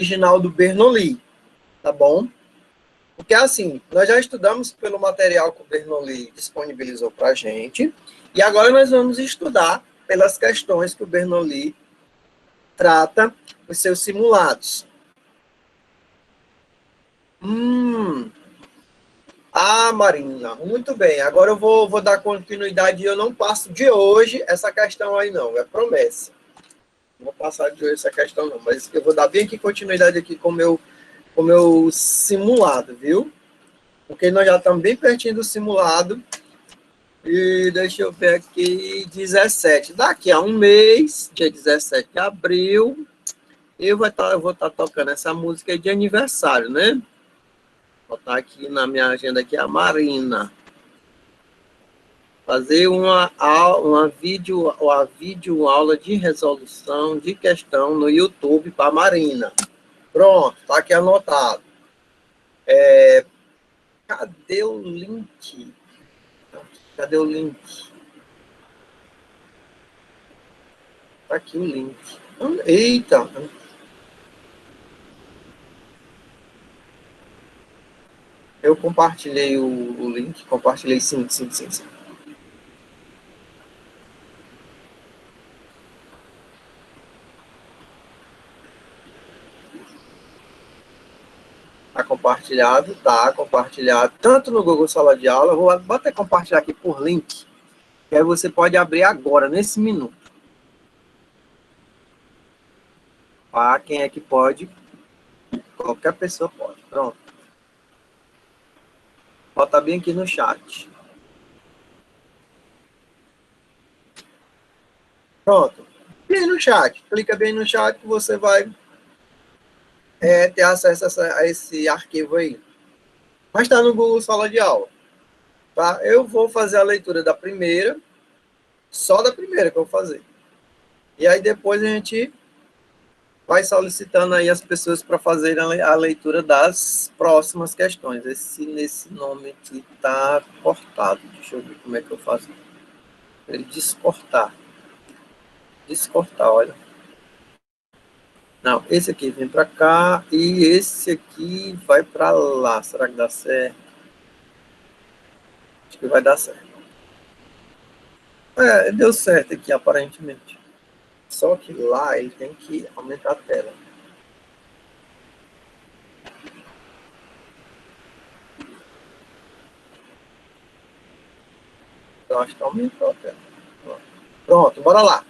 original do Bernoulli, tá bom? Porque, assim, nós já estudamos pelo material que o Bernoulli disponibilizou para a gente, e agora nós vamos estudar pelas questões que o Bernoulli trata os seus simulados. Marina, muito bem. Agora eu vou dar continuidade e eu não passo de hoje essa questão aí, não. É promessa. Não vou passar de hoje essa questão, não. Mas eu vou dar bem aqui continuidade aqui com o meu simulado, viu? Porque nós já estamos bem pertinho do simulado. E deixa eu ver aqui, 17. Daqui a um mês, dia 17 de abril, eu vou estar tocando essa música de aniversário, né? Vou botar aqui na minha agenda aqui a Marina. Fazer uma vídeo aula de resolução de questão no YouTube para a Marina. Pronto, está aqui anotado. Cadê o link? Cadê o link? Está aqui o link. Eita! Eu compartilhei o link. Compartilhei, sim. Tá compartilhado, tanto no Google Sala de Aula, vou até compartilhar aqui por link, que aí você pode abrir agora, nesse minuto. Quem é que pode? Qualquer pessoa pode, pronto. Bota bem aqui no chat. Pronto. Bem no chat, clica bem no chat que você vai ter acesso a esse arquivo aí. Mas está no Google Sala de Aula. Tá? Eu vou fazer a leitura da primeira, só da primeira que eu vou fazer. E aí depois a gente vai solicitando aí as pessoas para fazerem a leitura das próximas questões. Nesse nome aqui está cortado. Deixa eu ver como é que eu faço. Ele descortar. Descortar, olha. Não, esse aqui vem para cá e esse aqui vai para lá. Será que dá certo? Acho que vai dar certo. Deu certo aqui, aparentemente. Só que lá ele tem que aumentar a tela. Eu acho que aumentou a tela. Pronto, bora lá.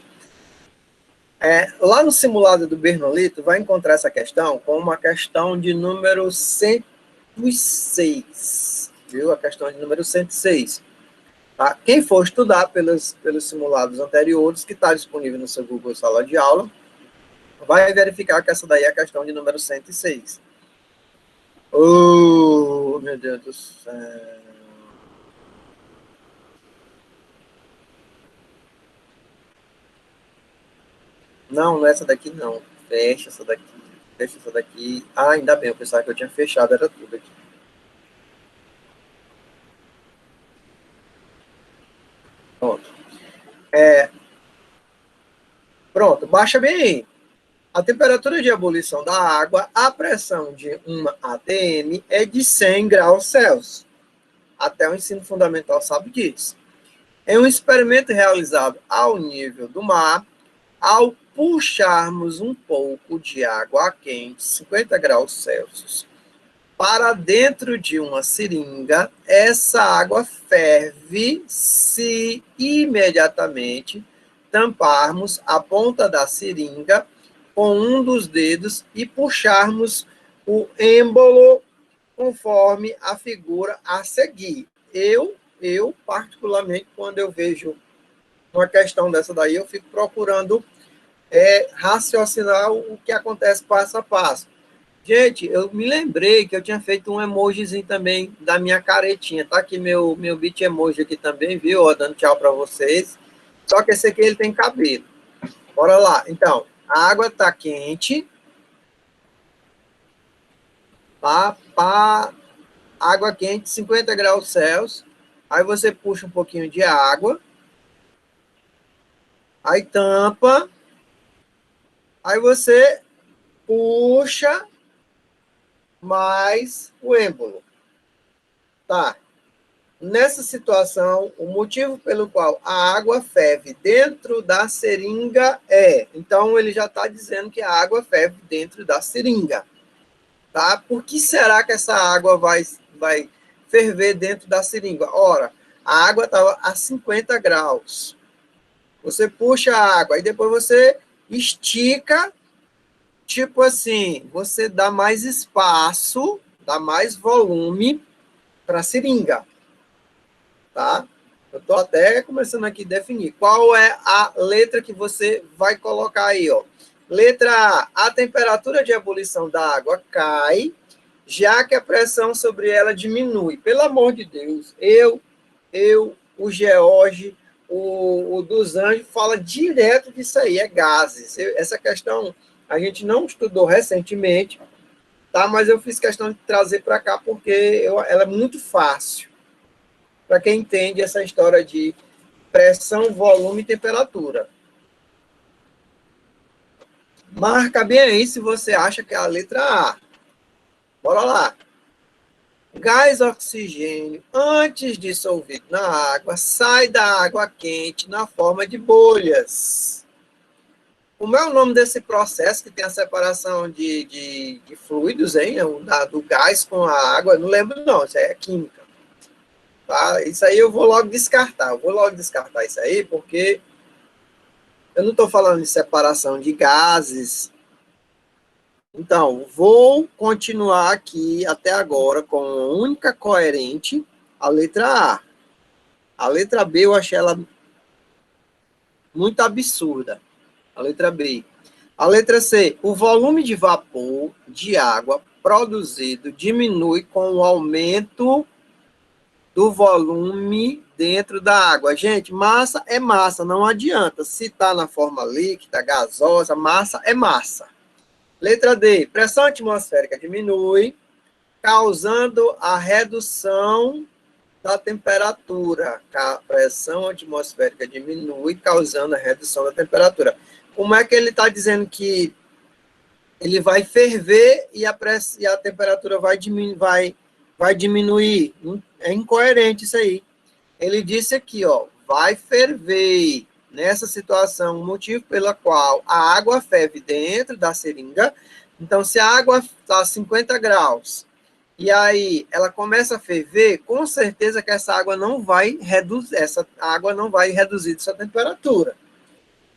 Lá no simulado do Bernoulli, tu vai encontrar essa questão com uma questão de número 106. Viu? A questão de número 106. Tá? Quem for estudar pelos simulados anteriores, que está disponível no seu Google Sala de Aula, vai verificar que essa daí é a questão de número 106. Oh, meu Deus do céu. Não, essa daqui não. Fecha essa daqui. Fecha essa daqui. Ainda bem, eu pensava que eu tinha fechado, era tudo aqui. Pronto. Pronto, baixa bem aí. A temperatura de ebulição da água, a pressão de uma atm é de 100 graus Celsius. Até o ensino fundamental sabe disso. Em um experimento realizado ao nível do mar, ao puxarmos um pouco de água quente, 50 graus Celsius, para dentro de uma seringa, essa água ferve se imediatamente tamparmos a ponta da seringa com um dos dedos e puxarmos o êmbolo conforme a figura a seguir. Eu particularmente, quando eu vejo uma questão dessa daí, eu fico procurando raciocinar o que acontece passo a passo. Gente, eu me lembrei que eu tinha feito um emojizinho também da minha caretinha. Tá aqui meu beat emoji aqui também, viu? Ó, dando tchau para vocês. Só que esse aqui ele tem cabelo. Bora lá. Então, a água tá quente. Água quente, 50 graus Celsius. Aí você puxa um pouquinho de água. Aí tampa. Aí você puxa mais o êmbolo. Tá. Nessa situação, o motivo pelo qual a água ferve dentro da seringa é... Então, ele já está dizendo que a água ferve dentro da seringa. Tá? Por que será que essa água vai ferver dentro da seringa? Ora, a água estava a 50 graus. Você puxa a água e depois você estica, tipo assim, você dá mais espaço, dá mais volume para a seringa. Tá? Eu estou até começando aqui a definir. Qual é a letra que você vai colocar aí, ó? Letra A temperatura de ebulição da água cai, já que a pressão sobre ela diminui. Pelo amor de Deus, o George, o dos Anjos, fala direto disso aí, é gases. Essa questão a gente não estudou recentemente, tá? Mas eu fiz questão de trazer para cá porque ela é muito fácil para quem entende essa história de pressão, volume e temperatura. Marca bem aí se você acha que é a letra A. Bora lá. Gás oxigênio, antes dissolvido na água, sai da água quente na forma de bolhas. Como é o nome desse processo que tem a separação de fluidos, hein? Do gás com a água? Não lembro não, isso aí é química. Tá? Isso aí eu vou logo descartar. Eu vou logo descartar isso aí, porque eu não estou falando de separação de gases. Então, vou continuar aqui até agora com a única coerente, a letra A. A letra B eu achei ela muito absurda. A letra B. A letra C. O volume de vapor de água produzido diminui com o aumento do volume dentro da água. Gente, massa é massa, não adianta. Se está na forma líquida, gasosa, massa é massa. Letra D, pressão atmosférica diminui, causando a redução da temperatura. A pressão atmosférica diminui, causando a redução da temperatura. Como é que ele está dizendo que ele vai ferver e a temperatura vai diminuir? É incoerente isso aí. Ele disse aqui, ó, vai ferver. Nessa situação, o motivo pela qual a água ferve dentro da seringa. Então, se a água está a 50 graus e aí ela começa a ferver, com certeza que essa água não vai reduzir sua temperatura.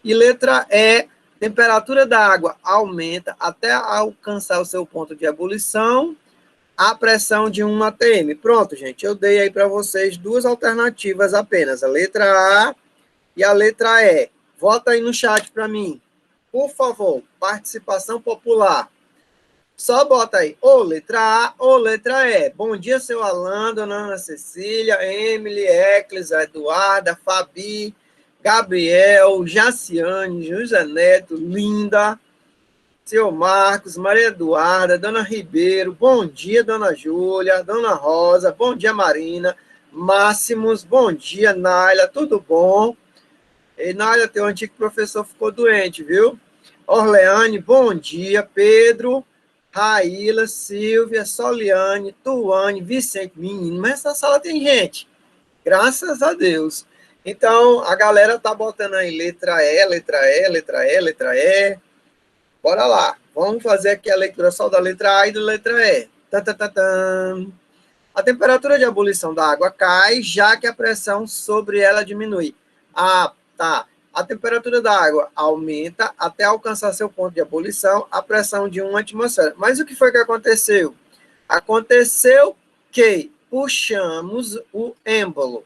E letra E, temperatura da água aumenta até alcançar o seu ponto de ebulição, a pressão de 1 atm. Pronto, gente, eu dei aí para vocês duas alternativas apenas, a letra A e a letra E. Vota aí no chat para mim. Por favor, participação popular. Só bota aí, ou letra A ou letra E. Bom dia, seu Alan, dona Ana Cecília, Emily, Eclis, Eduarda, Fabi, Gabriel, Jaciane, José Neto, Linda, seu Marcos, Maria Eduarda, dona Ribeiro, bom dia, dona Júlia, dona Rosa, bom dia, Marina, Máximos, bom dia, Naila, tudo bom? E Naila, teu antigo professor ficou doente, viu? Orleane, bom dia, Pedro, Raíla, Silvia, Soliane, Tuane, Vicente, menino, mas essa sala tem gente, graças a Deus. Então, a galera tá botando aí letra E, letra E, letra E, letra E. Bora lá, vamos fazer aqui a leitura só da letra A e da letra E. A temperatura de ebulição da água cai, já que a pressão sobre ela diminui. Ah, tá. A temperatura da água aumenta até alcançar seu ponto de ebulição, a pressão de 1 atmosfera. Mas o que foi que aconteceu? Aconteceu que puxamos o êmbolo.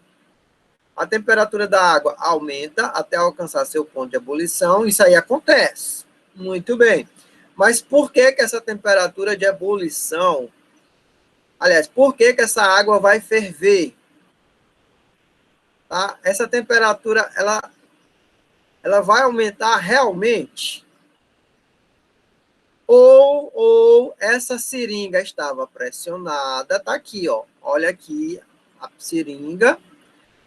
A temperatura da água aumenta até alcançar seu ponto de ebulição. Isso aí acontece. Muito bem. Mas por que essa temperatura de ebulição... Aliás, por que essa água vai ferver? Tá? Essa temperatura, ela vai aumentar realmente? Ou essa seringa estava pressionada, tá aqui, ó. Olha aqui a seringa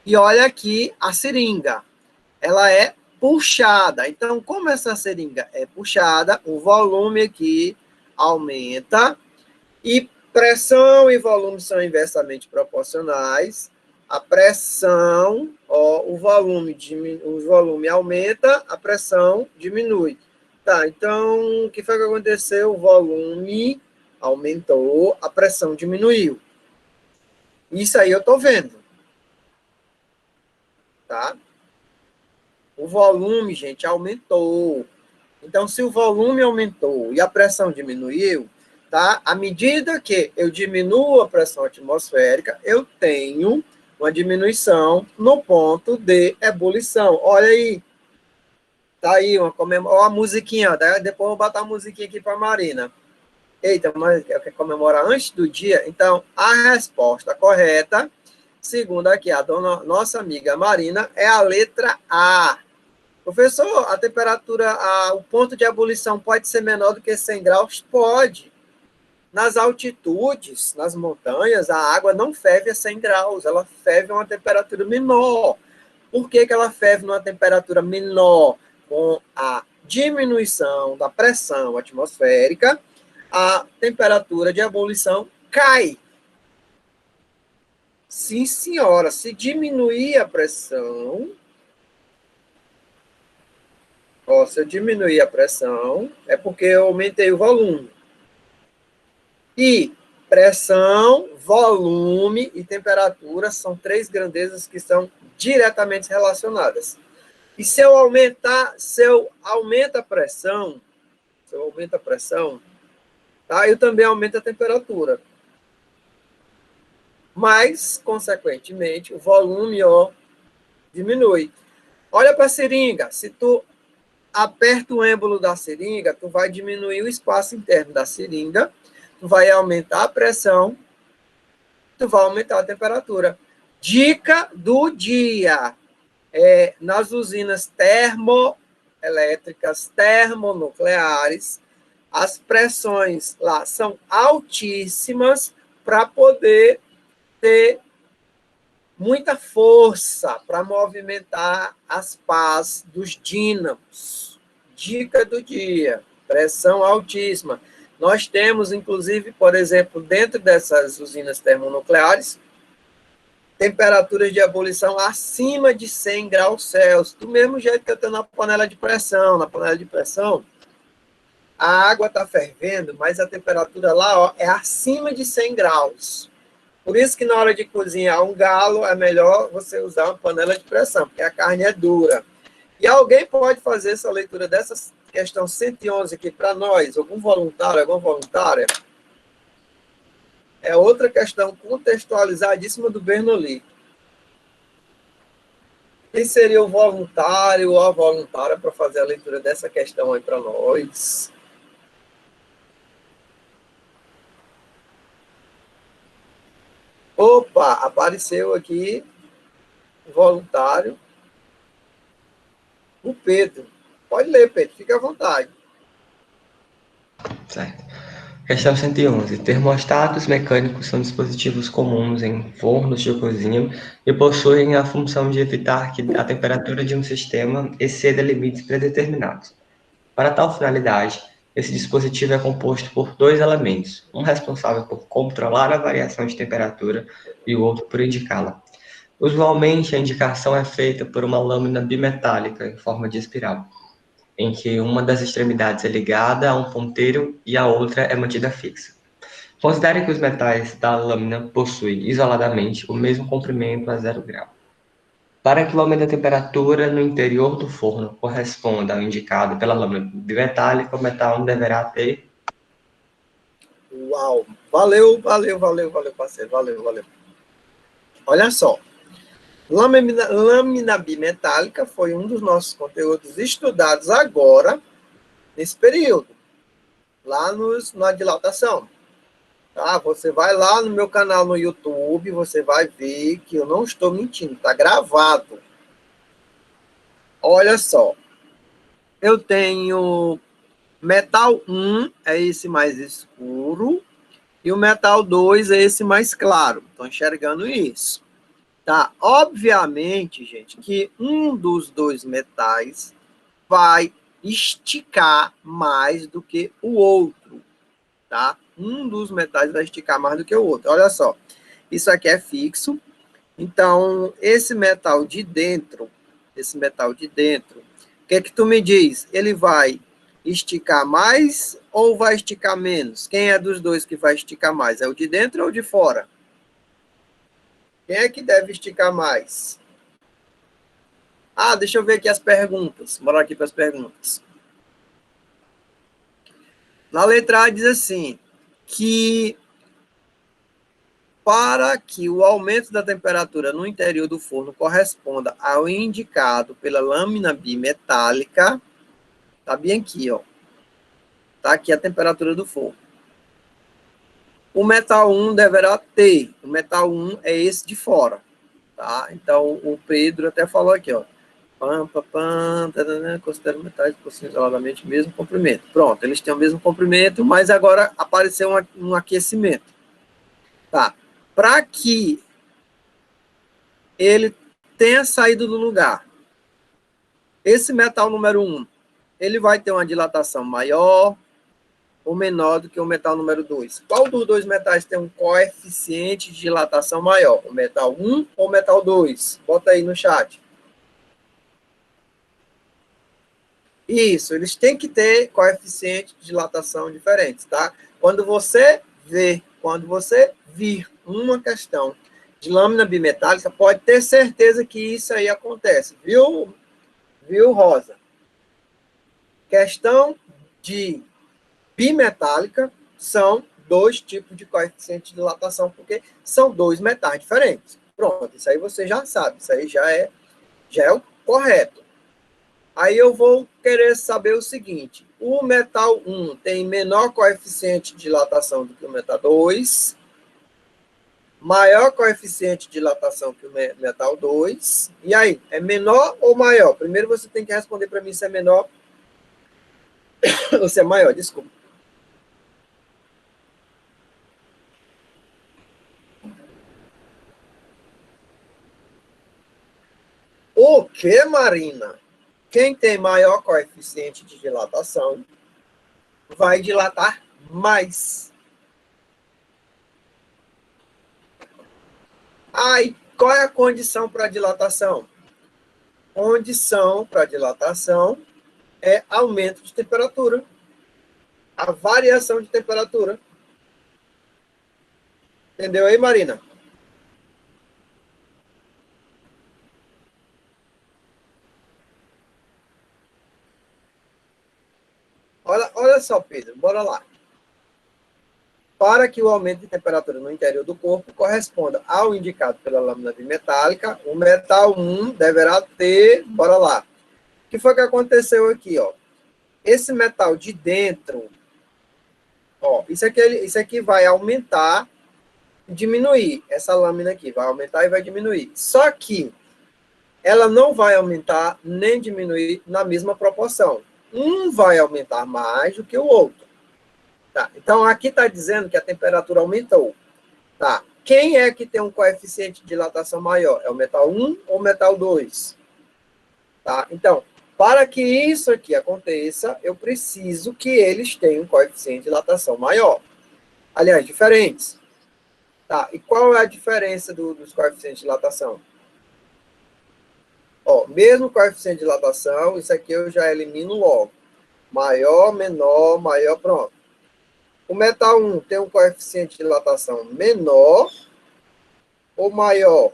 e olha aqui a seringa. Ela é puxada. Então, como essa seringa é puxada, o volume aqui aumenta e pressão e volume são inversamente proporcionais. A pressão, ó, o volume aumenta, a pressão diminui. Tá, então, o que foi que aconteceu? O volume aumentou, a pressão diminuiu. Isso aí eu estou vendo. Tá? O volume, gente, aumentou. Então, se o volume aumentou e a pressão diminuiu, tá? À medida que eu diminuo a pressão atmosférica, eu tenho uma diminuição no ponto de ebulição. Olha aí. Tá aí, ó, a musiquinha. Tá? Depois eu vou botar a musiquinha aqui para a Marina. Eita, mas quer comemorar antes do dia? Então, a resposta correta, segundo aqui a nossa amiga Marina, é a letra A. Professor, a temperatura, o ponto de ebulição pode ser menor do que 100 graus? Pode. Nas altitudes, nas montanhas, a água não ferve a 100 graus, ela ferve a uma temperatura menor. Por que ela ferve numa temperatura menor? Com a diminuição da pressão atmosférica, a temperatura de ebulição cai. Sim, senhora, se diminuir a pressão, ó, se eu diminuir a pressão, é porque eu aumentei o volume. E pressão, volume e temperatura são três grandezas que são diretamente relacionadas. E se eu aumento a pressão, tá? Eu também aumento a temperatura. Mas, consequentemente, o volume, ó, diminui. Olha para a seringa. Se tu aperta o êmbolo da seringa, tu vai diminuir o espaço interno da seringa, tu vai aumentar a pressão, tu vai aumentar a temperatura. Dica do dia. Nas usinas termoelétricas, termonucleares, as pressões lá são altíssimas para poder ter muita força para movimentar as pás dos dínamos. Dica do dia, pressão altíssima. Nós temos, inclusive, por exemplo, dentro dessas usinas termonucleares, temperaturas de ebulição acima de 100 graus Celsius. Do mesmo jeito que eu estou na panela de pressão. Na panela de pressão, a água está fervendo, mas a temperatura lá, ó, é acima de 100 graus. Por isso que na hora de cozinhar um galo, é melhor você usar uma panela de pressão, porque a carne é dura. E alguém pode fazer essa leitura dessa questão 111 aqui para nós? Algum voluntário, alguma voluntária? É outra questão contextualizadíssima do Bernoulli. Quem seria o voluntário ou a voluntária para fazer a leitura dessa questão aí para nós? Opa, apareceu aqui o voluntário, o Pedro. Pode ler, Pedro, fique à vontade. Certo. Questão 111. Termostatos mecânicos são dispositivos comuns em fornos de cozinha e possuem a função de evitar que a temperatura de um sistema exceda limites predeterminados. Para tal finalidade, esse dispositivo é composto por dois elementos, um responsável por controlar a variação de temperatura e o outro por indicá-la. Usualmente, a indicação é feita por uma lâmina bimetálica em forma de espiral, em que uma das extremidades é ligada a um ponteiro e a outra é mantida fixa. Considere que os metais da lâmina possuem, isoladamente, o mesmo comprimento a 0 grau. Para que o aumento da temperatura no interior do forno corresponda ao indicado pela lâmina bimetálica, o metal deverá ter... Uau! Valeu, parceiro. Valeu. Olha só. Lâmina bimetálica foi um dos nossos conteúdos estudados agora, nesse período, lá na dilatação. Tá? Você vai lá no meu canal no YouTube, você vai ver que eu não estou mentindo, está gravado. Olha só. Eu tenho metal 1, é esse mais escuro, e o metal 2 é esse mais claro. Estou enxergando isso. Tá? Obviamente, gente, que um dos dois metais vai esticar mais do que o outro, tá? Um dos metais vai esticar mais do que o outro. Olha só, isso aqui é fixo. Então, esse metal de dentro, o que é que tu me diz? Ele vai esticar mais ou vai esticar menos? Quem é dos dois que vai esticar mais? É o de dentro ou o de fora? Quem é que deve esticar mais? Ah, deixa eu ver aqui as perguntas. Bora aqui para as perguntas. Na letra A diz assim, que para que o aumento da temperatura no interior do forno corresponda ao indicado pela lâmina bimetálica, tá bem aqui, ó. Tá aqui a temperatura do forno. O metal 1 deverá ter. O metal 1 é esse de fora, tá? Então, o Pedro até falou aqui, ó. Considera metais que possuem isoladamente o mesmo comprimento. Pronto, eles têm o mesmo comprimento, mas agora apareceu um aquecimento. Tá. Para que ele tenha saído do lugar, esse metal número 1, ele vai ter uma dilatação maior ou menor do que o metal número 2? Qual dos dois metais tem um coeficiente de dilatação maior? O metal 1 ou o metal 2? Bota aí no chat. Isso, eles têm que ter coeficiente de dilatação diferentes, tá? Quando você vir uma questão de lâmina bimetálica, pode ter certeza que isso aí acontece, viu, Rosa? Questão de bimetálica são dois tipos de coeficiente de dilatação, porque são dois metais diferentes. Pronto, isso aí você já sabe, isso aí já é o correto. Aí eu vou querer saber o seguinte, o metal 1 tem menor coeficiente de dilatação do que o metal 2, maior coeficiente de dilatação que o metal 2, e aí, é menor ou maior? Primeiro você tem que responder para mim se é menor ou se é maior, desculpa. O que, Marina? Quem tem maior coeficiente de dilatação vai dilatar mais. Aí, qual é a condição para dilatação? Condição para dilatação é aumento de temperatura. A variação de temperatura. Entendeu aí, Marina? Olha só, Pedro, bora lá. Para que o aumento de temperatura no interior do corpo corresponda ao indicado pela lâmina bimetálica, o metal 1 deverá ter, bora lá. O que foi que aconteceu aqui, ó? Esse metal de dentro, ó, isso aqui vai aumentar e diminuir. Essa lâmina aqui vai aumentar e vai diminuir. Só que ela não vai aumentar nem diminuir na mesma proporção. Um vai aumentar mais do que o outro. Tá? Então, aqui está dizendo que a temperatura aumentou. Tá? Quem é que tem um coeficiente de dilatação maior? É o metal 1 ou o metal 2? Tá? Então, para que isso aqui aconteça, eu preciso que eles tenham um coeficiente de dilatação maior. Aliás, diferentes. Tá? E qual é a diferença dos coeficientes de dilatação? Ó, mesmo coeficiente de dilatação, isso aqui eu já elimino logo. Maior, menor, maior, pronto. O metal 1 tem um coeficiente de dilatação menor ou maior?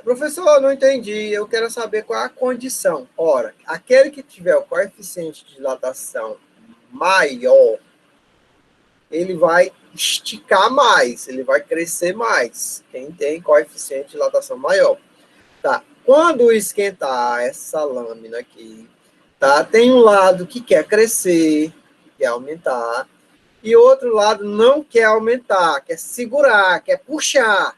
Professor, eu não entendi. Eu quero saber qual é a condição. Ora, aquele que tiver o coeficiente de dilatação maior, ele vai esticar mais, ele vai crescer mais. Quem tem coeficiente de dilatação maior. Tá. Quando esquentar essa lâmina aqui, tá? Tem um lado que quer crescer, quer aumentar, e outro lado não quer aumentar, quer segurar, quer puxar.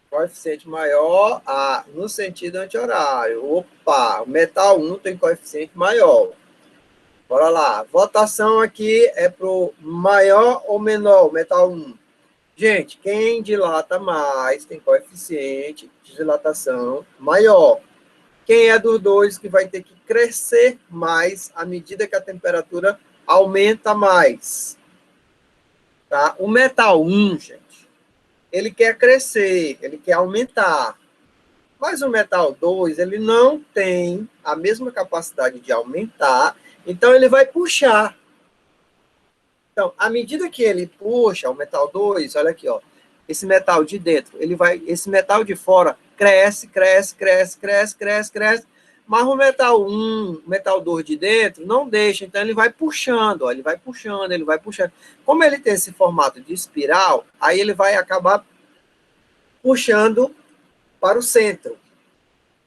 Coeficiente maior no sentido anti-horário. Opa, o metal 1 tem coeficiente maior. Bora lá. Votação aqui é para o maior ou menor, metal 1. Gente, quem dilata mais tem coeficiente de dilatação maior. Quem é dos dois que vai ter que crescer mais à medida que a temperatura aumenta mais? Tá? O metal 1, gente, ele quer crescer, ele quer aumentar. Mas o metal 2, ele não tem a mesma capacidade de aumentar, então ele vai puxar. Então, à medida que ele puxa o metal 2, olha aqui, ó, esse metal de dentro, esse metal de fora cresce, mas o metal 1, o metal 2 de dentro não deixa, então ele vai puxando, ó, ele vai puxando. Como ele tem esse formato de espiral, aí ele vai acabar puxando para o centro.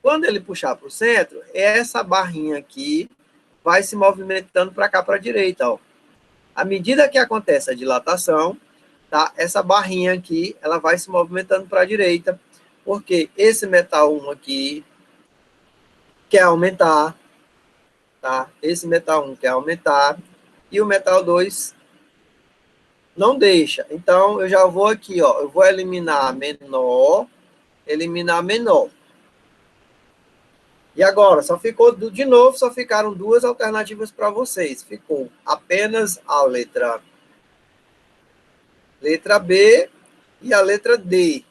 Quando ele puxar para o centro, essa barrinha aqui vai se movimentando para cá, para a direita, ó. À medida que acontece a dilatação, tá? Essa barrinha aqui, ela vai se movimentando para a direita, porque esse metal 1 aqui quer aumentar, tá? Esse metal 1 quer aumentar, e o metal 2 não deixa. Então, eu já vou aqui, ó, eu vou eliminar menor, eliminar menor. E agora, de novo, só ficaram duas alternativas para vocês. Ficou apenas a letra B e a letra D.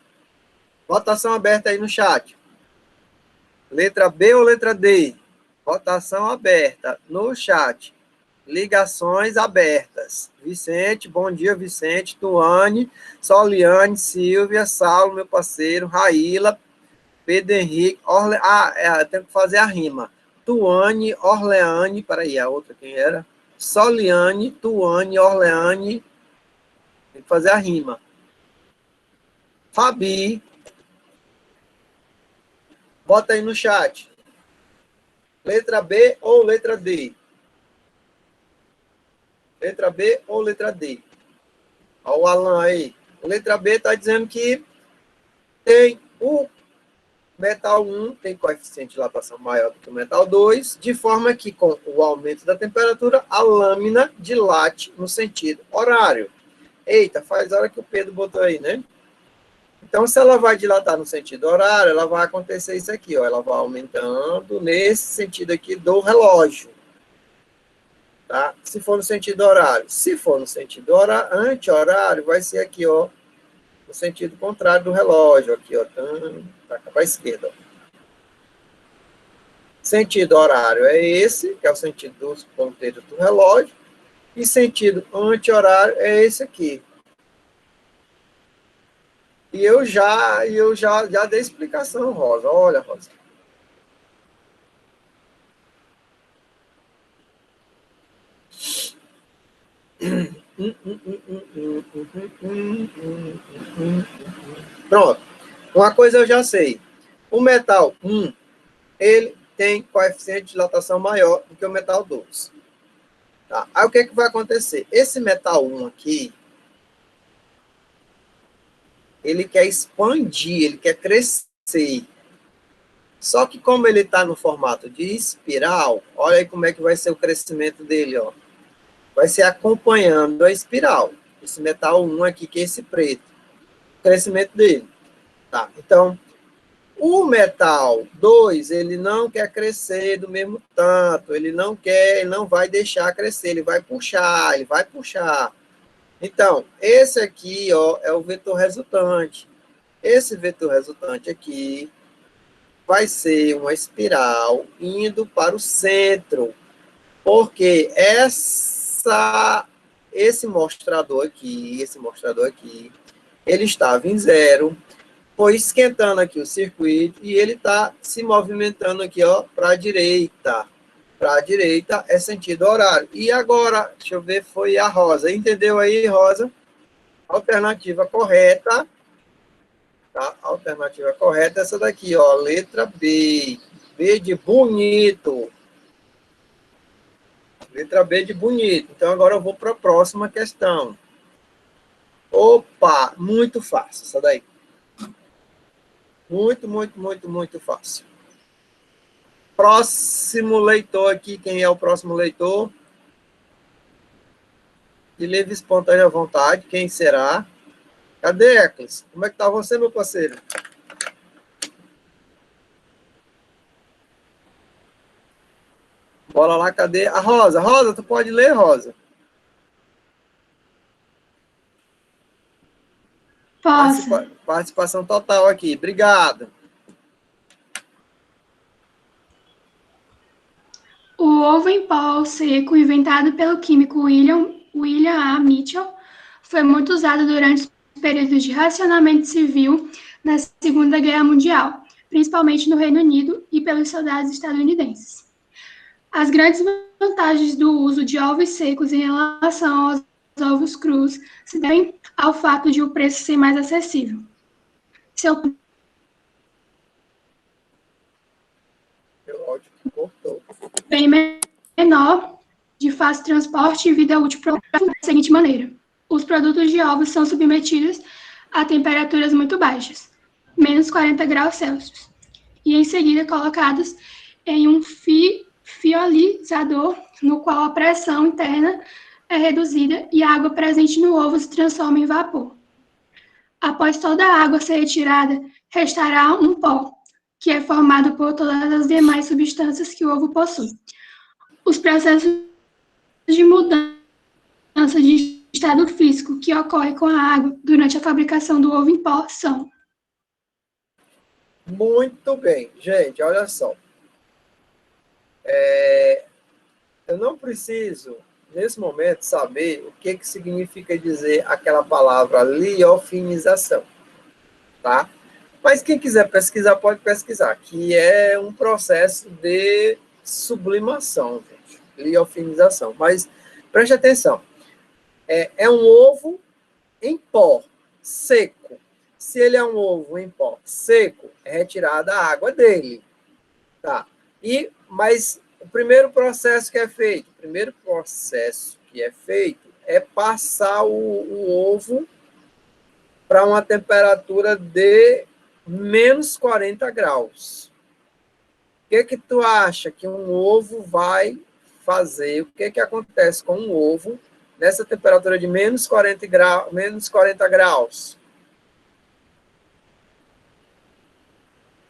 Votação aberta aí no chat. Letra B ou letra D? Votação aberta no chat. Ligações abertas. Vicente, bom dia, Vicente. Tuane, Soliane, Silvia, Saulo, meu parceiro, Raíla, Pedro Henrique, tenho que fazer a rima. Tuane, Orleane, peraí, a outra quem era? Soliane, Tuane, Orleane, tem que fazer a rima. Fabi, bota aí no chat. Letra B ou letra D? Letra B ou letra D? Olha o Alan aí. Letra B está dizendo que tem o metal 1 tem coeficiente de dilatação maior do que o metal 2, de forma que, com o aumento da temperatura, a lâmina dilate no sentido horário. Eita, faz hora que o Pedro botou aí, né? Então, se ela vai dilatar no sentido horário, ela vai acontecer isso aqui, ó. Ela vai aumentando nesse sentido aqui do relógio. Tá? Se for no sentido horário. Se for no sentido anti-horário, vai ser aqui, ó. No sentido contrário do relógio, aqui, ó. Tá para a esquerda, ó. Sentido horário é esse, que é o sentido dos ponteiros do relógio. E sentido anti-horário é esse aqui. E eu já dei explicação, Rosa. Olha, Rosa. Pronto. Uma coisa eu já sei. O metal 1, ele tem coeficiente de dilatação maior do que o metal 2. Tá? Aí o que vai acontecer? Esse metal 1 aqui, ele quer expandir, ele quer crescer. Só que como ele está no formato de espiral, olha aí como é que vai ser o crescimento dele, ó. Vai ser acompanhando a espiral. Esse metal 1 aqui, que é esse preto. O crescimento dele. Tá? Então, o metal 2, ele não quer crescer do mesmo tanto. Ele não vai deixar crescer, ele vai puxar. Então, esse aqui, ó, é o vetor resultante. Esse vetor resultante aqui vai ser uma espiral indo para o centro, porque esse mostrador aqui, ele estava em zero, foi esquentando aqui o circuito e ele está se movimentando aqui, ó, para a direita. Para a direita é sentido horário. E agora, deixa eu ver, foi a Rosa. Entendeu aí, Rosa? Alternativa correta. Tá? Alternativa correta é essa daqui, ó, letra B. B de bonito. Letra B de bonito. Então, agora eu vou para a próxima questão. Opa, muito fácil essa daí. Muito fácil. Próximo leitor aqui, quem é o próximo leitor? De livre e espontânea vontade, quem será? Cadê, Eclis? Como é que tá você, meu parceiro? Bora lá, cadê? A Rosa. Rosa, tu pode ler, Rosa? Posso. Participação total aqui. Obrigado. O ovo em pó seco, inventado pelo químico William A. Mitchell, foi muito usado durante os períodos de racionamento civil na Segunda Guerra Mundial, principalmente no Reino Unido e pelos soldados estadunidenses. As grandes vantagens do uso de ovos secos em relação aos ovos crus se devem ao fato de o preço ser mais acessível. Seu Meu áudio cortou. bem menor, de fácil transporte e vida útil da seguinte maneira. Os produtos de ovos são submetidos a temperaturas muito baixas, menos 40 graus Celsius, e em seguida colocados em um fiolizador, no qual a pressão interna é reduzida e a água presente no ovo se transforma em vapor. Após toda a água ser retirada, restará um pó, que é formado por todas as demais substâncias que o ovo possui. Os processos de mudança de estado físico que ocorre com a água durante a fabricação do ovo em pó são. Muito bem. Gente, olha só. Eu não preciso, nesse momento, saber o que significa dizer aquela palavra liofinização, tá? Mas quem quiser pesquisar, pode pesquisar, que é um processo de sublimação, gente, liofinização. Mas preste atenção, é um ovo em pó, seco. Se ele é um ovo em pó seco, é retirada a água dele, tá? Mas o primeiro processo que é feito, é passar o ovo para uma temperatura de menos 40 graus. O que tu acha que um ovo vai fazer? O que acontece com um ovo nessa temperatura de menos 40 graus?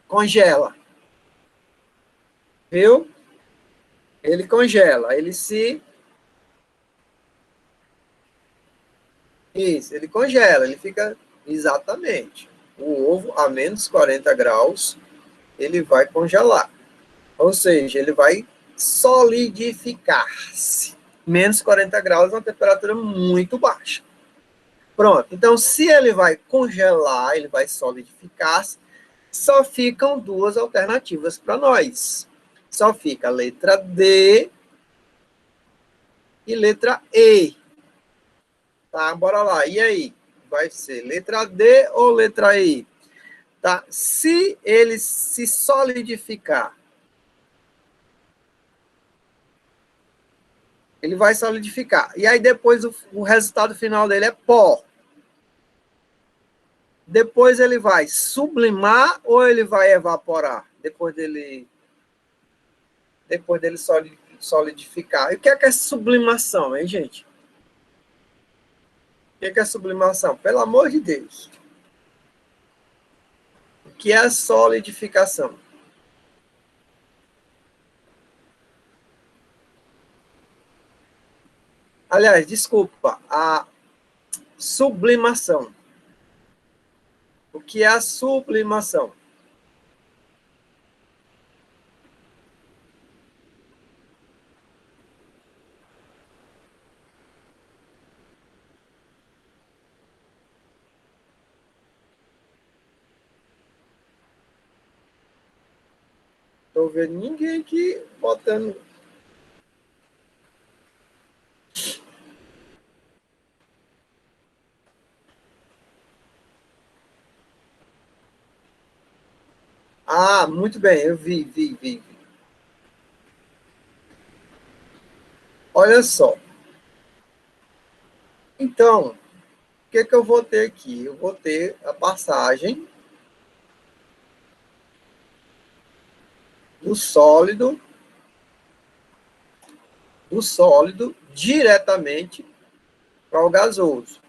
Congela. Viu? Ele congela, Isso, ele congela, ele fica exatamente. O ovo a menos 40 graus, ele vai congelar. Ou seja, ele vai solidificar-se. Menos 40 graus é uma temperatura muito baixa. Pronto, então se ele vai congelar, ele vai solidificar-se, só ficam duas alternativas para nós. Só fica a letra D e letra E. Tá, bora lá. E aí? Vai ser letra D ou letra E? Tá? Se ele se solidificar, ele vai solidificar. E aí depois o resultado final dele é pó. Depois ele vai sublimar ou ele vai evaporar? Depois dele solidificar. E o que é sublimação, hein, gente? O que é sublimação? Pelo amor de Deus. O que é a solidificação? Aliás, desculpa, a sublimação. O que é a sublimação? Estou vendo ninguém aqui botando. Ah, muito bem, eu vi. Olha só. Então, o que eu vou ter aqui? Eu vou ter a passagem do sólido diretamente para o gasoso.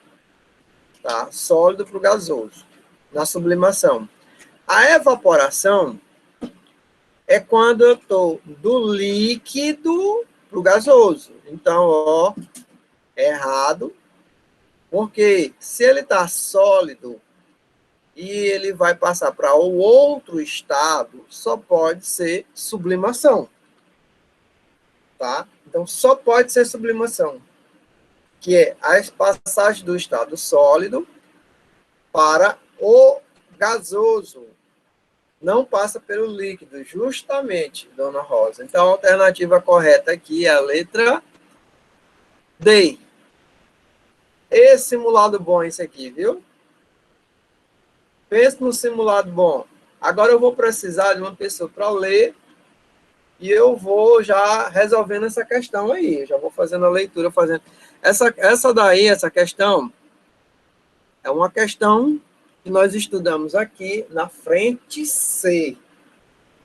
Tá? Sólido para o gasoso, na sublimação. A evaporação é quando eu estou do líquido para o gasoso. Então, ó, errado, porque se ele está sólido e ele vai passar para o outro estado, só pode ser sublimação. Tá? Então, só pode ser sublimação, que é a passagem do estado sólido para o gasoso. Não passa pelo líquido, justamente, dona Rosa. Então, a alternativa correta aqui é a letra D. Esse simulado bom, esse aqui, viu? Pense no simulado bom. Agora eu vou precisar de uma pessoa para ler e eu vou já resolvendo essa questão aí. Eu já vou fazendo a leitura, fazendo. Essa questão, é uma questão que nós estudamos aqui na frente C.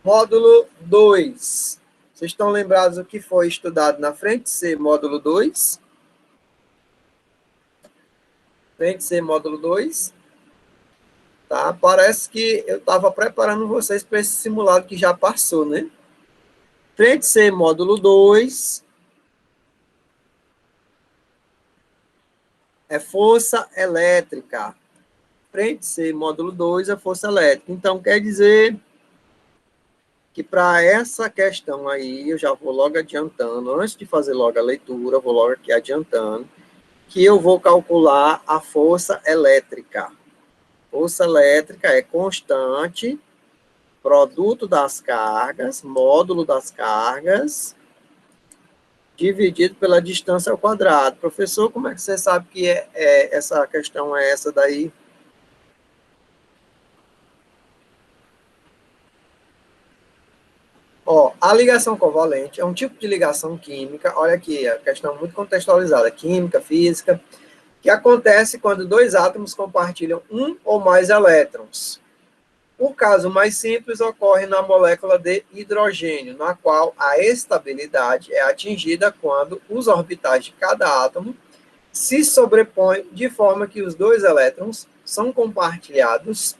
Módulo 2. Vocês estão lembrados do que foi estudado na frente C, módulo 2? Frente C, módulo 2. Tá? Parece que eu estava preparando vocês para esse simulado que já passou, né? Frente C, módulo 2. É força elétrica. Frente C, módulo 2, é força elétrica. Então, quer dizer que para essa questão aí, eu já vou logo adiantando, antes de fazer logo a leitura, eu vou logo aqui adiantando, que eu vou calcular a força elétrica. Força elétrica é constante, produto das cargas, módulo das cargas, dividido pela distância ao quadrado. Professor, como é que você sabe que essa questão é essa daí? Ó, a ligação covalente é um tipo de ligação química, olha aqui, a questão muito contextualizada, química, física, que acontece quando dois átomos compartilham um ou mais elétrons. O caso mais simples ocorre na molécula de hidrogênio, na qual a estabilidade é atingida quando os orbitais de cada átomo se sobrepõem de forma que os dois elétrons são compartilhados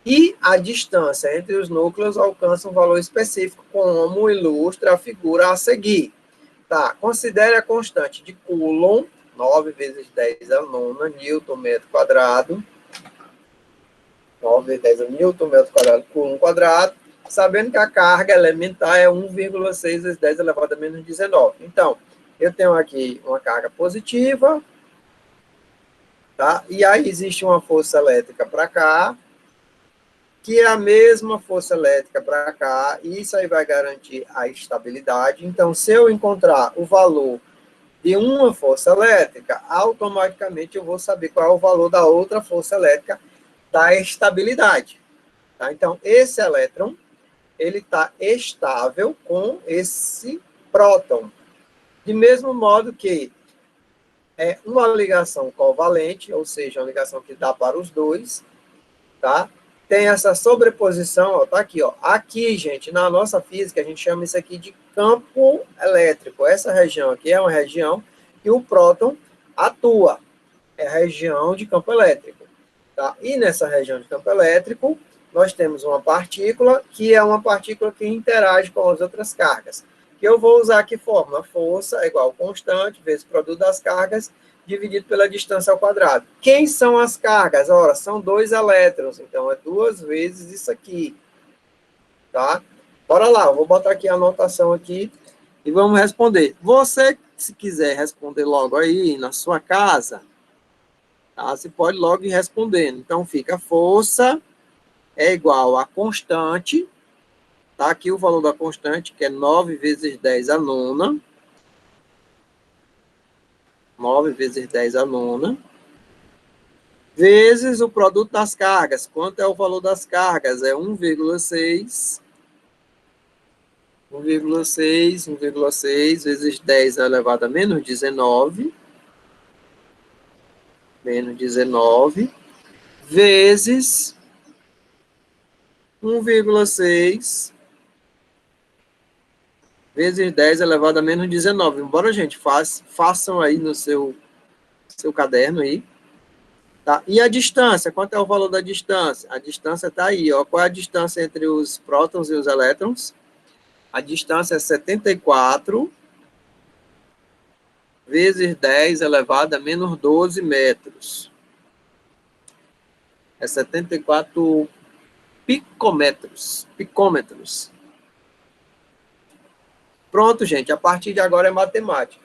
e a distância entre os núcleos alcança um valor específico, como ilustra a figura a seguir. Tá, considere a constante de Coulomb, 9 vezes 10 a nona, Newton metro quadrado, 9 vezes 10 a Newton metro quadrado, Coulomb quadrado, sabendo que a carga elementar é 1,6 vezes 10 elevado a menos 19. Então, eu tenho aqui uma carga positiva, tá? E aí existe uma força elétrica para cá, que é a mesma força elétrica para cá, e isso aí vai garantir a estabilidade. Então, se eu encontrar o valor de uma força elétrica, automaticamente eu vou saber qual é o valor da outra força elétrica da estabilidade. Tá? Então, esse elétron, ele está estável com esse próton. De mesmo modo que é uma ligação covalente, ou seja, uma ligação que dá para os dois, tá? Tem essa sobreposição, ó, tá aqui, ó. Aqui, gente, na nossa física, a gente chama isso aqui de campo elétrico. Essa região aqui é uma região que o próton atua. É a região de campo elétrico. Tá? E nessa região de campo elétrico, nós temos uma partícula, que é uma partícula que interage com as outras cargas. Que eu vou usar aqui fórmula. Força é igual a constante, vezes produto das cargas, dividido pela distância ao quadrado. Quem são as cargas? Ora, são dois elétrons, então é 2 vezes isso aqui. Tá? Bora lá, eu vou botar aqui a anotação aqui e vamos responder. Você, se quiser responder logo aí na sua casa, tá? Você pode logo ir respondendo. Então, fica força é igual a constante, tá? Aqui o valor da constante, que é 9 vezes 10 a nona. 9 vezes 10 a nona, vezes o produto das cargas. Quanto é o valor das cargas? É 1,6 vezes 10 elevado a menos 19, vezes 1,6 vezes 10 elevado a menos 19. Embora, gente, façam aí no seu seu caderno aí. Tá? E a distância, quanto é o valor da distância? A distância está aí, ó. Qual é a distância entre os prótons e os elétrons? A distância é 74 vezes 10 elevado a menos 12 metros. É 74 picômetros. Pronto, gente. A partir de agora é matemática.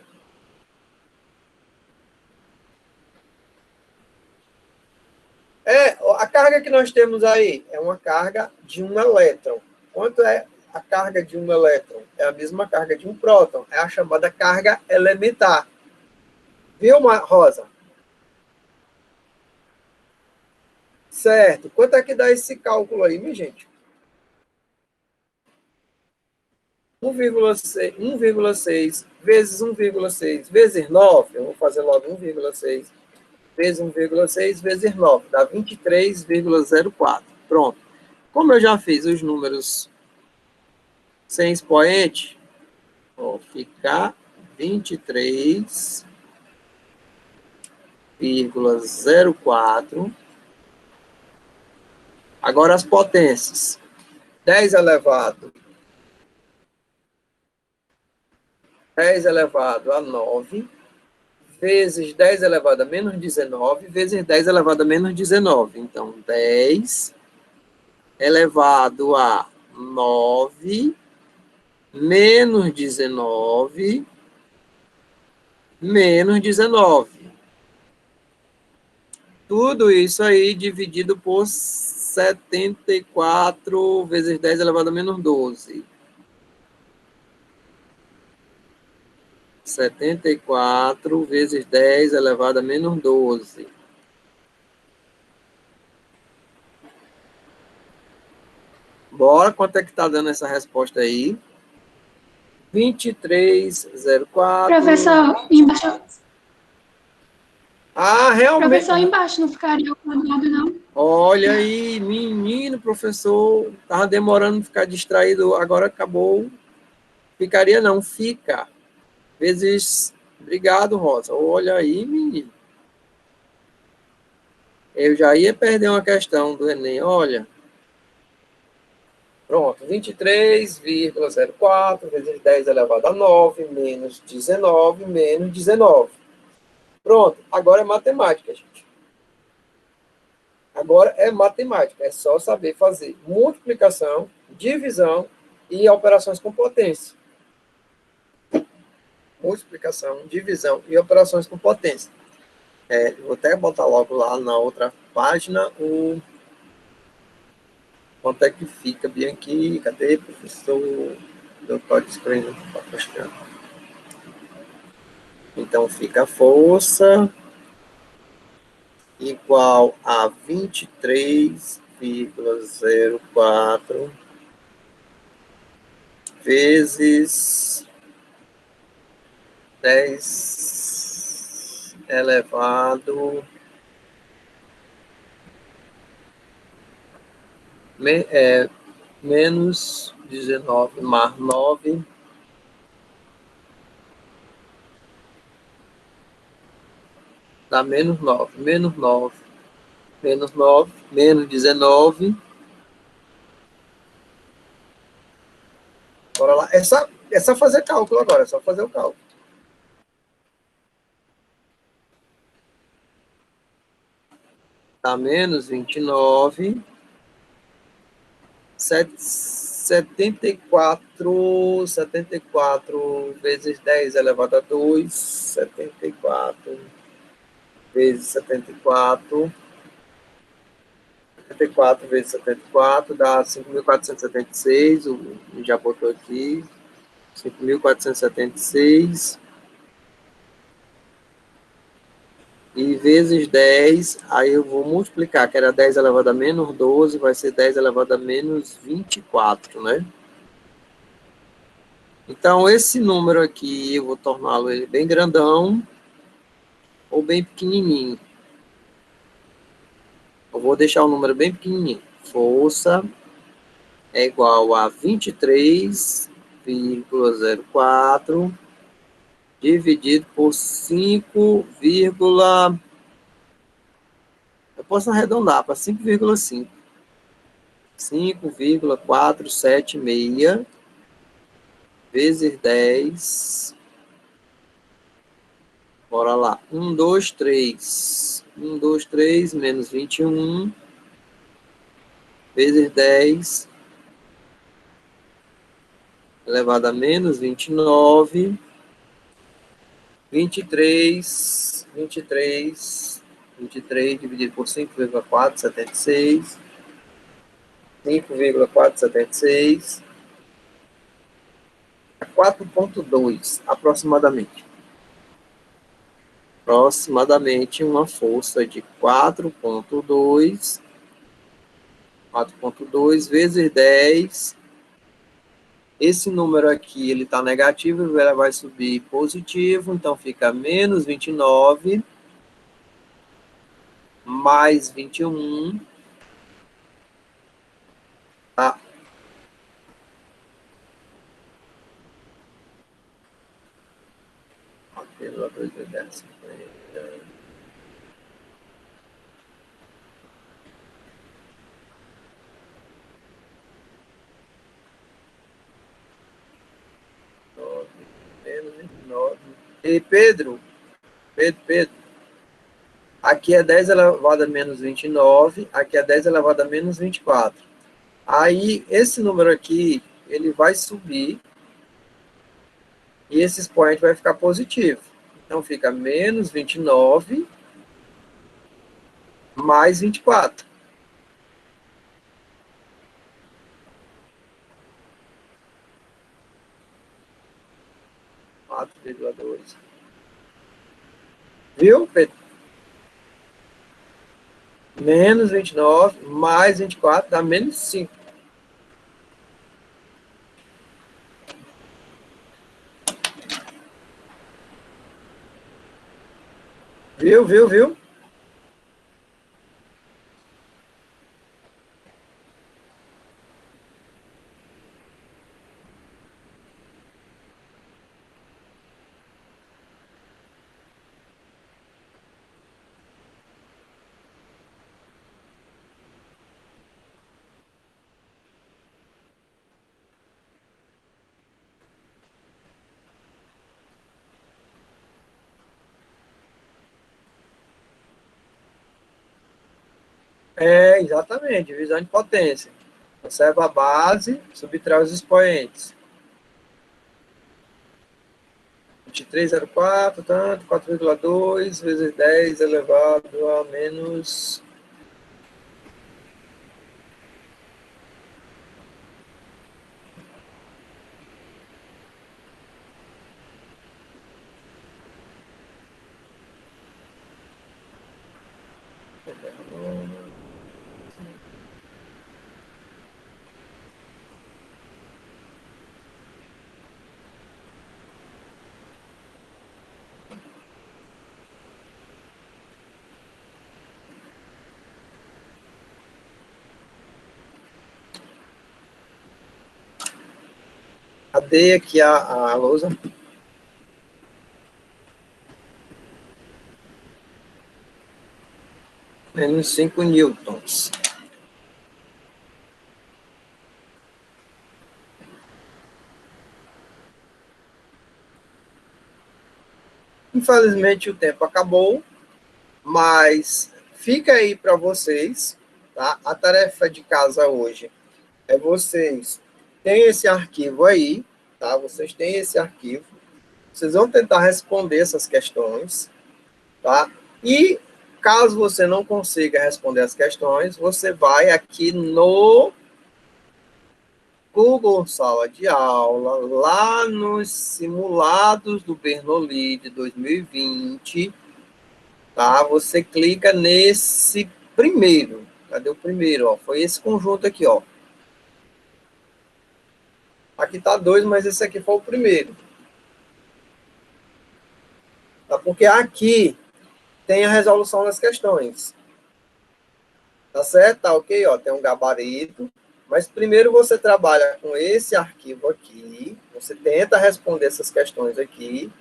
A carga que nós temos aí é uma carga de um elétron. Quanto é a carga de um elétron? É a mesma carga de um próton. É a chamada carga elementar. Viu, Rosa? Certo. Quanto é que dá esse cálculo aí, minha gente? 1,6 vezes 1,6 vezes 9. Eu vou fazer logo 1,6 vezes 1,6 vezes 9. Dá 23,04. Pronto. Como eu já fiz os números sem expoente, vou ficar 23,04. Agora as potências. 10 elevado a 9, vezes 10 elevado a menos 19, vezes 10 elevado a menos 19. Então, 10 elevado a 9, menos 19, menos 19. Tudo isso aí dividido por 74 vezes 10 elevado a menos 12. 74 vezes 10 elevado a menos 12. Bora, quanto é que está dando essa resposta aí? 23,04. Professor, embaixo. Ah, realmente. Professor, embaixo não ficaria o quadrado, não? Olha aí, menino, professor, estava demorando de ficar distraído, agora acabou. Ficaria não, fica. Vezes, obrigado, Rosa. Olha aí, menino. Eu já ia perder uma questão do Enem, olha. Pronto, 23,04 vezes 10 elevado a 9, menos 19, menos 19. Pronto, agora é matemática, gente. Agora é matemática, é só saber fazer multiplicação, divisão e operações com potência. Multiplicação, divisão e operações com potência. Vou até botar logo lá na outra página o quanto é que fica bem aqui. Cadê, professor? Eu estou escrevendo. Então, fica a força igual a 23,04 vezes 10 elevado menos 19 mais 9 dá menos 9, menos 9, menos 9, menos 19. Bora lá. É só fazer cálculo agora, é só fazer o cálculo. Dá menos 29, 74 vezes 10 elevado a 2, 74 vezes 74 vezes 74 dá 5.476, já botou aqui, 5.476, e vezes 10, aí eu vou multiplicar, que era 10 elevado a menos 12, vai ser 10 elevado a menos 24, né? Então, esse número aqui, eu vou torná-lo bem grandão ou bem pequenininho. Eu vou deixar o número bem pequenininho. Força é igual a 23,04 dividido por 5, eu posso arredondar para 5,5. 5,476 vezes 10. Bora lá. 1, 2, 3. 1, 2, 3 menos 21 vezes 10 elevado a menos 29. 23 dividido por 5,476. 5,476. 4,2 aproximadamente. Aproximadamente uma força de 4,2 vezes 10. Esse número aqui, ele está negativo, ele vai subir positivo, então fica menos 29, mais 21, tá? Pela 2 vezes 10, 50. Menos 29. E Pedro, aqui é 10 elevado a menos 29, aqui é 10 elevado a menos 24. Aí, esse número aqui, ele vai subir, e esse expoente vai ficar positivo. Então, fica menos 29 mais 24. Viu, Pedro? Menos 29 mais 24 dá menos 5. Viu? É, exatamente, divisão de potência. Observa a base, subtrai os expoentes. 23,04, tanto, 4,2 vezes 10 elevado a menos... Cadê aqui a lousa? Menos 5 newtons. Infelizmente o tempo acabou, mas fica aí para vocês, tá? A tarefa de casa hoje é vocês têm esse arquivo aí, tá? Vocês têm esse arquivo. Vocês vão tentar responder essas questões, tá? E caso você não consiga responder as questões, você vai aqui no Google Sala de Aula, lá nos simulados do Bernoulli de 2020, tá? Você clica nesse primeiro. Cadê o primeiro? Ó? Foi esse conjunto aqui, ó. Aqui tá 2, mas esse aqui foi o primeiro. Tá? Porque aqui tem a resolução das questões. Tá certo? Tá ok? Ó, tem um gabarito. Mas primeiro você trabalha com esse arquivo aqui. Você tenta responder essas questões aqui.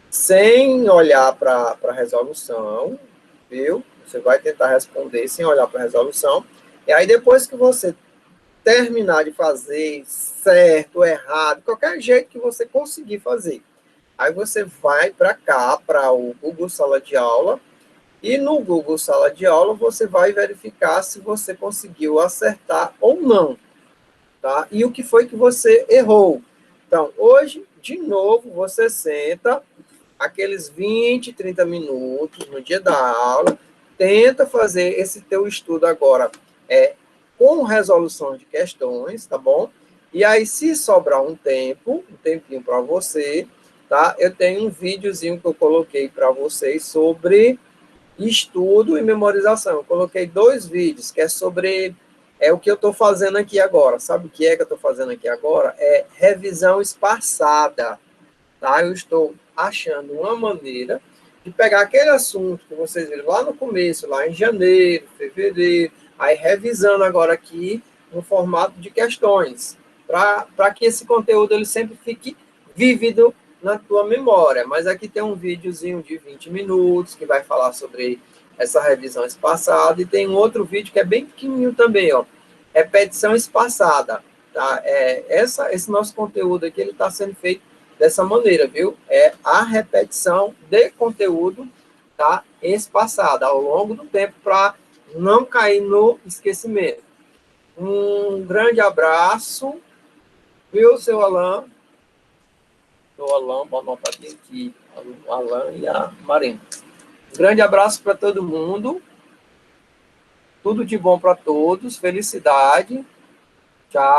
sem olhar para a resolução, viu? Você vai tentar responder sem olhar para a resolução. E aí, depois que você terminar de fazer, certo, errado, qualquer jeito que você conseguir fazer, aí você vai para cá, para o Google Sala de Aula, e no Google Sala de Aula você vai verificar se você conseguiu acertar ou não, tá? E o que foi que você errou. Então, hoje, de novo, você senta aqueles 20, 30 minutos no dia da aula, tenta fazer esse teu estudo agora com resolução de questões, tá bom? E aí, se sobrar um tempinho para você, tá? Eu tenho um videozinho que eu coloquei para vocês sobre estudo e memorização. Eu coloquei 2 vídeos, que é sobre o que eu estou fazendo aqui agora. Sabe o que é que eu estou fazendo aqui agora? É revisão espaçada, tá? Eu estou achando uma maneira de pegar aquele assunto que vocês viram lá no começo, lá em janeiro, fevereiro, aí revisando agora aqui no formato de questões, para que esse conteúdo ele sempre fique vívido na tua memória. Mas aqui tem um videozinho de 20 minutos que vai falar sobre essa revisão espaçada, e tem um outro vídeo que é bem pequenininho também, ó, repetição espaçada, tá? Esse nosso conteúdo aqui, ele está sendo feito dessa maneira, viu? É a repetição de conteúdo, tá? Espaçada ao longo do tempo, para não cair no esquecimento. Um grande abraço, viu, seu Alan? Seu Alan, vou anotar aqui, o Alan e a Marina. Um grande abraço para todo mundo. Tudo de bom para todos. Felicidade. Tchau.